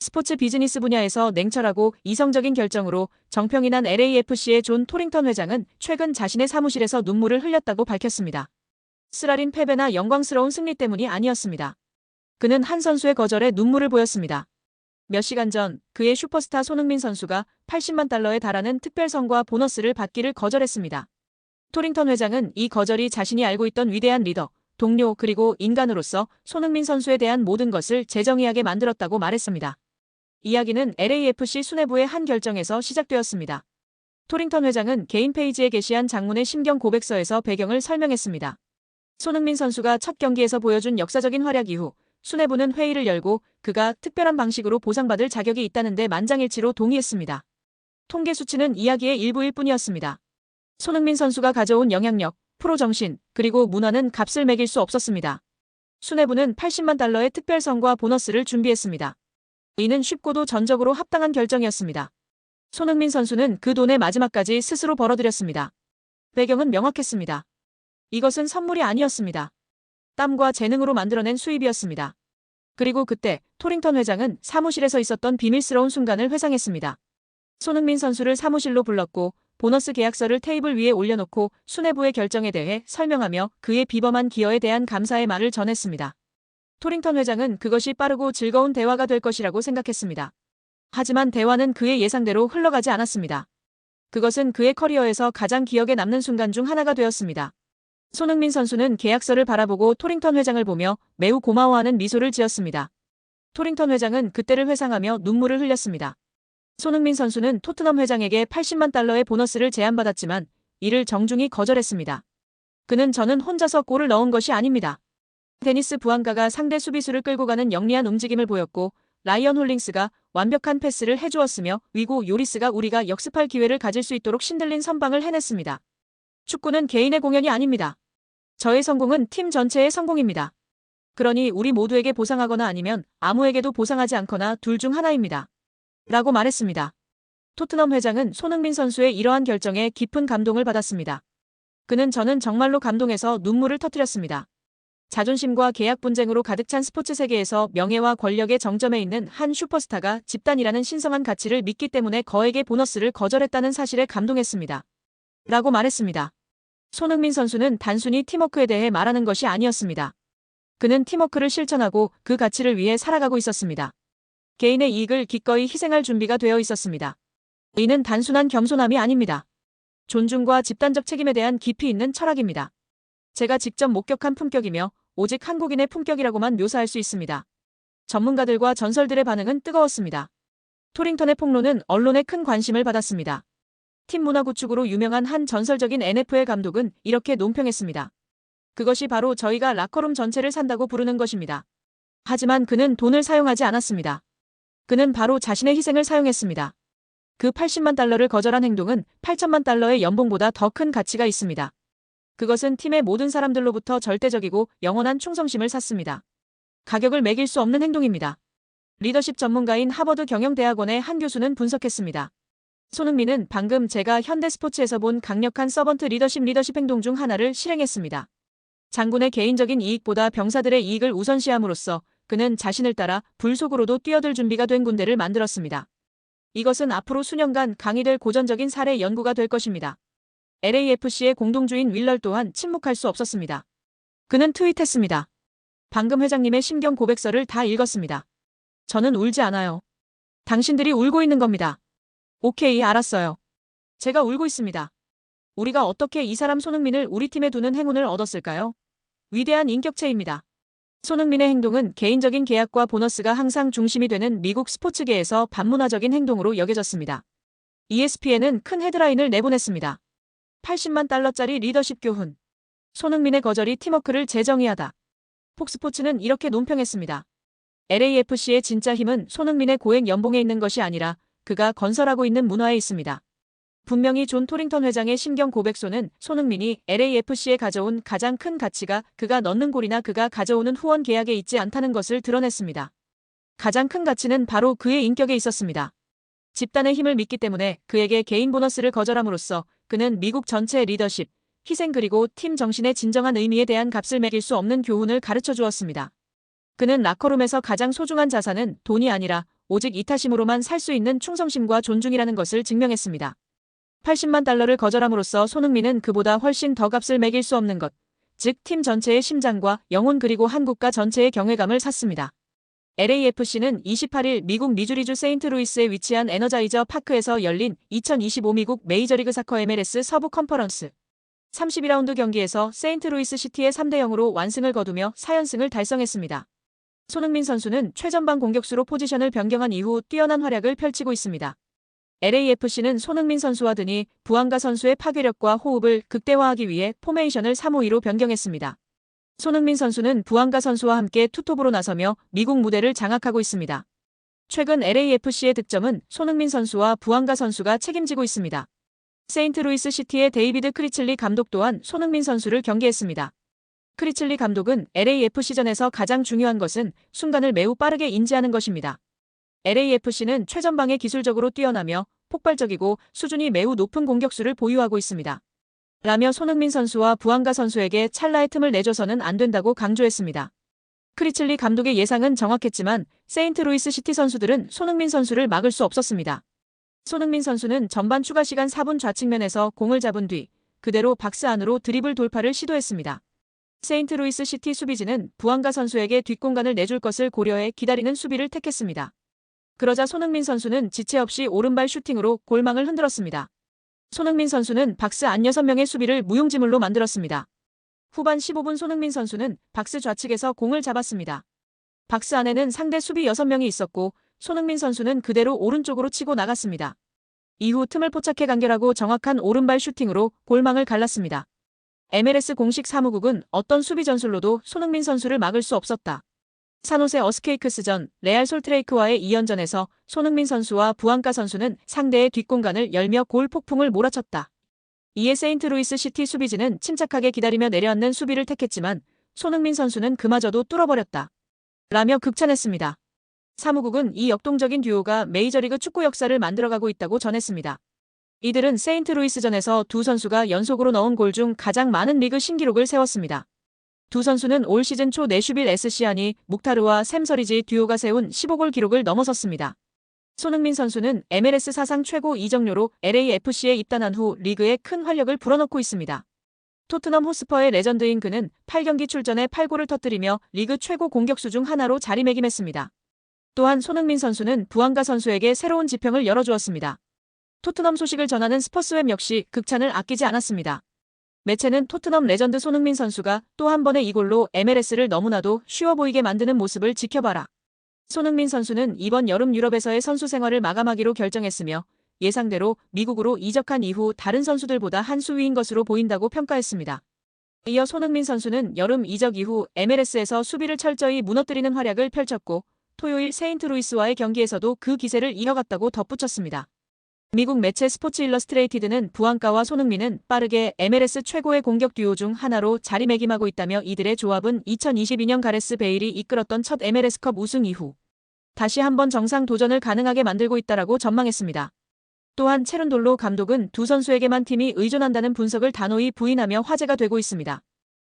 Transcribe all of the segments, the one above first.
스포츠 비즈니스 분야에서 냉철하고 이성적인 결정으로 정평이 난 LAFC의 존 토링턴 회장은 최근 자신의 사무실에서 눈물을 흘렸다고 밝혔습니다. 쓰라린 패배나 영광스러운 승리 때문이 아니었습니다. 그는 한 선수의 거절에 눈물을 보였습니다. 몇 시간 전 그의 슈퍼스타 손흥민 선수가 80만 달러에 달하는 특별성과 보너스를 받기를 거절했습니다. 토링턴 회장은 이 거절이 자신이 알고 있던 위대한 리더, 동료 그리고 인간으로서 손흥민 선수에 대한 모든 것을 재정의하게 만들었다고 말했습니다. 이야기는 LAFC 수뇌부의 한 결정에서 시작되었습니다. 토링턴 회장은 개인 페이지에 게시한 장문의 심경 고백서에서 배경을 설명했습니다. 손흥민 선수가 첫 경기에서 보여준 역사적인 활약 이후 수뇌부는 회의를 열고 그가 특별한 방식으로 보상받을 자격이 있다는 데 만장일치로 동의했습니다. 통계 수치는 이야기의 일부일 뿐이었습니다. 손흥민 선수가 가져온 영향력, 프로 정신, 그리고 문화는 값을 매길 수 없었습니다. 수뇌부는 80만 달러의 특별성과 보너스를 준비했습니다. 이는 쉽고도 전적으로 합당한 결정이었습니다. 손흥민 선수는 그 돈의 마지막까지 스스로 벌어들였습니다. 배경은 명확했습니다. 이것은 선물이 아니었습니다. 땀과 재능으로 만들어낸 수입이었습니다. 그리고 그때 토링턴 회장은 사무실에서 있었던 비밀스러운 순간을 회상했습니다. 손흥민 선수를 사무실로 불렀고 보너스 계약서를 테이블 위에 올려놓고 수뇌부의 결정에 대해 설명하며 그의 비범한 기여에 대한 감사의 말을 전했습니다. 토링턴 회장은 그것이 빠르고 즐거운 대화가 될 것이라고 생각했습니다. 하지만 대화는 그의 예상대로 흘러가지 않았습니다. 그것은 그의 커리어에서 가장 기억에 남는 순간 중 하나가 되었습니다. 손흥민 선수는 계약서를 바라보고 토링턴 회장을 보며 매우 고마워하는 미소를 지었습니다. 토링턴 회장은 그때를 회상하며 눈물을 흘렸습니다. 손흥민 선수는 토트넘 회장에게 80만 달러의 보너스를 제안받았지만 이를 정중히 거절했습니다. 그는 저는 혼자서 골을 넣은 것이 아닙니다. 데니스 부안가가 상대 수비수를 끌고 가는 영리한 움직임을 보였고 라이언 홀링스가 완벽한 패스를 해주었으며 위고 요리스가 우리가 역습할 기회를 가질 수 있도록 신들린 선방을 해냈습니다. 축구는 개인의 공연이 아닙니다. 저의 성공은 팀 전체의 성공입니다. 그러니 우리 모두에게 보상하거나 아니면 아무에게도 보상하지 않거나 둘 중 하나입니다. 라고 말했습니다. 토트넘 회장은 손흥민 선수의 이러한 결정에 깊은 감동을 받았습니다. 그는 저는 정말로 감동해서 눈물을 터뜨렸습니다. 자존심과 계약 분쟁으로 가득 찬 스포츠 세계에서 명예와 권력의 정점에 있는 한 슈퍼스타가 집단이라는 신성한 가치를 믿기 때문에 거액의 보너스를 거절했다는 사실에 감동했습니다. 라고 말했습니다. 손흥민 선수는 단순히 팀워크에 대해 말하는 것이 아니었습니다. 그는 팀워크를 실천하고 그 가치를 위해 살아가고 있었습니다. 개인의 이익을 기꺼이 희생할 준비가 되어 있었습니다. 이는 단순한 겸손함이 아닙니다. 존중과 집단적 책임에 대한 깊이 있는 철학입니다. 제가 직접 목격한 품격이며 오직 한국인의 품격이라고만 묘사할 수 있습니다. 전문가들과 전설들의 반응은 뜨거웠습니다. 토링턴의 폭로는 언론의 큰 관심을 받았습니다. 팀 문화 구축으로 유명한 한 전설적인 NFL 감독은 이렇게 논평했습니다. 그것이 바로 저희가 라커룸 전체를 산다고 부르는 것입니다. 하지만 그는 돈을 사용하지 않았습니다. 그는 바로 자신의 희생을 사용했습니다. 그 80만 달러를 거절한 행동은 8천만 달러의 연봉보다 더 큰 가치가 있습니다. 그것은 팀의 모든 사람들로부터 절대적이고 영원한 충성심을 샀습니다. 가격을 매길 수 없는 행동입니다. 리더십 전문가인 하버드 경영대학원의 한 교수는 분석했습니다. 손흥민은 방금 제가 현대스포츠에서 본 강력한 서번트 리더십 행동 중 하나를 실행했습니다. 장군의 개인적인 이익보다 병사들의 이익을 우선시함으로써 그는 자신을 따라 불 속으로도 뛰어들 준비가 된 군대를 만들었습니다. 이것은 앞으로 수년간 강의될 고전적인 사례 연구가 될 것입니다. LAFC의 공동주인 윌럴 또한 침묵할 수 없었습니다. 그는 트윗했습니다. 방금 회장님의 심경 고백서를 다 읽었습니다. 저는 울지 않아요. 당신들이 울고 있는 겁니다. 오케이, 알았어요. 제가 울고 있습니다. 우리가 어떻게 이 사람 손흥민을 우리 팀에 두는 행운을 얻었을까요? 위대한 인격체입니다. 손흥민의 행동은 개인적인 계약과 보너스가 항상 중심이 되는 미국 스포츠계에서 반문화적인 행동으로 여겨졌습니다. ESPN은 큰 헤드라인을 내보냈습니다. 80만 달러짜리 리더십 교훈. 손흥민의 거절이 팀워크를 재정의하다. 폭스포츠는 이렇게 논평했습니다. LAFC의 진짜 힘은 손흥민의 고액 연봉에 있는 것이 아니라 그가 건설하고 있는 문화에 있습니다. 분명히 존 토링턴 회장의 심경 고백서는 손흥민이 LAFC에 가져온 가장 큰 가치가 그가 넣는 골이나 그가 가져오는 후원 계약에 있지 않다는 것을 드러냈습니다. 가장 큰 가치는 바로 그의 인격에 있었습니다. 집단의 힘을 믿기 때문에 그에게 개인 보너스를 거절함으로써 그는 미국 전체의 리더십, 희생 그리고 팀 정신의 진정한 의미에 대한 값을 매길 수 없는 교훈을 가르쳐 주었습니다. 그는 라커룸에서 가장 소중한 자산은 돈이 아니라 오직 이 타심으로만 살 수 있는 충성심과 존중이라는 것을 증명했습니다. 80만 달러를 거절함으로써 손흥민은 그보다 훨씬 더 값을 매길 수 없는 것, 즉 팀 전체의 심장과 영혼 그리고 한국과 전체의 경외감을 샀습니다. LAFC는 28일 미국 미주리주 세인트루이스에 위치한 에너자이저 파크에서 열린 2025 미국 메이저리그 사커 MLS 서부 컨퍼런스 32라운드 경기에서 세인트루이스 시티의 3대0으로 완승을 거두며 4연승을 달성했습니다. 손흥민 선수는 최전방 공격수로 포지션을 변경한 이후 뛰어난 활약을 펼치고 있습니다. LAFC는 손흥민 선수와 드니 부앙가 선수의 파괴력과 호흡을 극대화하기 위해 포메이션을 3-5-2로 변경했습니다. 손흥민 선수는 부앙가 선수와 함께 투톱으로 나서며 미국 무대를 장악하고 있습니다. 최근 LAFC의 득점은 손흥민 선수와 부앙가 선수가 책임지고 있습니다. 세인트루이스 시티의 데이비드 크리즐리 감독 또한 손흥민 선수를 경계했습니다. 크리즐리 감독은 LAFC전에서 가장 중요한 것은 순간을 매우 빠르게 인지하는 것입니다. LAFC는 최전방에 기술적으로 뛰어나며 폭발적이고 수준이 매우 높은 공격수를 보유하고 있습니다. 라며 손흥민 선수와 부앙가 선수에게 찰나의 틈을 내줘서는 안 된다고 강조했습니다. 크리즐리 감독의 예상은 정확했지만 세인트루이스 시티 선수들은 손흥민 선수를 막을 수 없었습니다. 손흥민 선수는 전반 추가 시간 4분 좌측면에서 공을 잡은 뒤 그대로 박스 안으로 드리블 돌파를 시도했습니다. 세인트루이스 시티 수비진은 부앙가 선수에게 뒷공간을 내줄 것을 고려해 기다리는 수비를 택했습니다. 그러자 손흥민 선수는 지체 없이 오른발 슈팅으로 골망을 흔들었습니다. 손흥민 선수는 박스 안 6명의 수비를 무용지물로 만들었습니다. 후반 15분 손흥민 선수는 박스 좌측에서 공을 잡았습니다. 박스 안에는 상대 수비 6명이 있었고 손흥민 선수는 그대로 오른쪽으로 치고 나갔습니다. 이후 틈을 포착해 간결하고 정확한 오른발 슈팅으로 골망을 갈랐습니다. MLS 공식 사무국은 어떤 수비 전술로도 손흥민 선수를 막을 수 없었다. 산호세 어스케이크스전 레알 솔트레이크와의 2연전에서 손흥민 선수와 부앙가 선수는 상대의 뒷공간을 열며 골 폭풍을 몰아쳤다. 이에 세인트루이스 시티 수비진은 침착하게 기다리며 내려앉는 수비를 택했지만 손흥민 선수는 그마저도 뚫어버렸다. 라며 극찬했습니다. 사무국은 이 역동적인 듀오가 메이저리그 축구 역사를 만들어가고 있다고 전했습니다. 이들은 세인트루이스전에서 두 선수가 연속으로 넣은 골 중 가장 많은 리그 신기록을 세웠습니다. 두 선수는 올 시즌 초 내슈빌 SC아니 묵타르와 샘 서리지 듀오가 세운 15골 기록을 넘어섰습니다. 손흥민 선수는 MLS 사상 최고 이적료로 LAFC에 입단한 후 리그에 큰 활력을 불어넣고 있습니다. 토트넘 호스퍼의 레전드인 그는 8경기 출전에 8골을 터뜨리며 리그 최고 공격수 중 하나로 자리매김했습니다. 또한 손흥민 선수는 부앙가 선수에게 새로운 지평을 열어주었습니다. 토트넘 소식을 전하는 스퍼스웹 역시 극찬을 아끼지 않았습니다. 매체는 토트넘 레전드 손흥민 선수가 또 한 번의 이 골로 MLS를 너무나도 쉬워 보이게 만드는 모습을 지켜봐라. 손흥민 선수는 이번 여름 유럽에서의 선수 생활을 마감하기로 결정했으며 예상대로 미국으로 이적한 이후 다른 선수들보다 한 수 위인 것으로 보인다고 평가했습니다. 이어 손흥민 선수는 여름 이적 이후 MLS에서 수비를 철저히 무너뜨리는 활약을 펼쳤고 토요일 세인트루이스와의 경기에서도 그 기세를 이어갔다고 덧붙였습니다. 미국 매체 스포츠 일러스트레이티드는 부앙가와 손흥민은 빠르게 MLS 최고의 공격 듀오 중 하나로 자리매김하고 있다며 이들의 조합은 2022년 가레스 베일이 이끌었던 첫 MLS컵 우승 이후 다시 한번 정상 도전을 가능하게 만들고 있다라고 전망했습니다. 또한 체룬돌로 감독은 두 선수에게만 팀이 의존한다는 분석을 단호히 부인하며 화제가 되고 있습니다.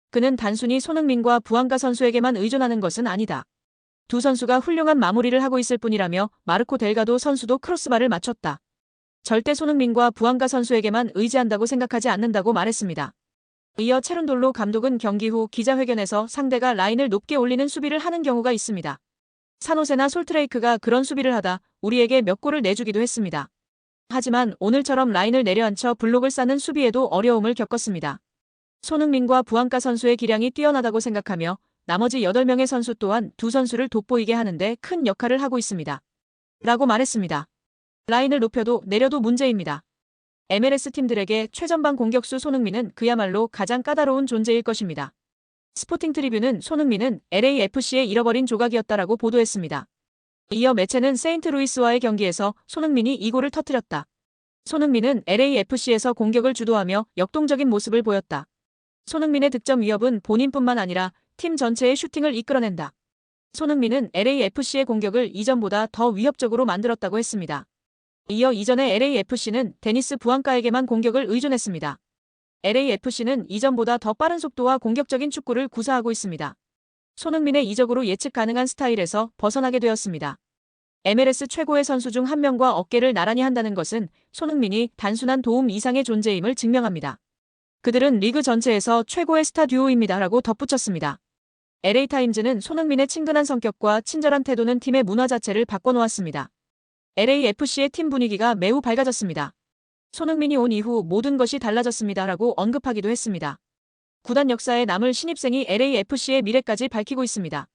그는 단순히 손흥민과 부앙가 선수에게만 의존하는 것은 아니다. 두 선수가 훌륭한 마무리를 하고 있을 뿐이라며 마르코 델가도 선수도 크로스바를 맞췄다. 절대 손흥민과 부앙가 선수에게만 의지한다고 생각하지 않는다고 말했습니다. 이어 체룬돌로 감독은 경기 후 기자회견에서 상대가 라인을 높게 올리는 수비를 하는 경우가 있습니다. 산호세나 솔트레이크가 그런 수비를 하다 우리에게 몇 골을 내주기도 했습니다. 하지만 오늘처럼 라인을 내려앉혀 블록을 쌓는 수비에도 어려움을 겪었습니다. 손흥민과 부앙가 선수의 기량이 뛰어나다고 생각하며 나머지 8명의 선수 또한 두 선수를 돋보이게 하는데 큰 역할을 하고 있습니다. 라고 말했습니다. 라인을 높여도 내려도 문제입니다. MLS 팀들에게 최전방 공격수 손흥민은 그야말로 가장 까다로운 존재일 것입니다. 스포팅 트리뷴은 손흥민은 LAFC의 잃어버린 조각이었다라고 보도했습니다. 이어 매체는 세인트루이스와의 경기에서 손흥민이 2골을 터뜨렸다. 손흥민은 LAFC에서 공격을 주도하며 역동적인 모습을 보였다. 손흥민의 득점 위협은 본인뿐만 아니라 팀 전체의 슈팅을 이끌어낸다. 손흥민은 LAFC의 공격을 이전보다 더 위협적으로 만들었다고 했습니다. 이어 이전에 LAFC는 데니스 부앙가에게만 공격을 의존했습니다. LAFC는 이전보다 더 빠른 속도와 공격적인 축구를 구사하고 있습니다. 손흥민의 이적으로 예측 가능한 스타일에서 벗어나게 되었습니다. MLS 최고의 선수 중 한 명과 어깨를 나란히 한다는 것은 손흥민이 단순한 도움 이상의 존재임을 증명합니다. 그들은 리그 전체에서 최고의 스타 듀오입니다. 라고 덧붙였습니다. LA타임즈는 손흥민의 친근한 성격과 친절한 태도는 팀의 문화 자체를 바꿔놓았습니다. LAFC의 팀 분위기가 매우 밝아졌습니다. 손흥민이 온 이후 모든 것이 달라졌습니다. 라고 언급하기도 했습니다. 구단 역사에 남을 신입생이 LAFC의 미래까지 밝히고 있습니다.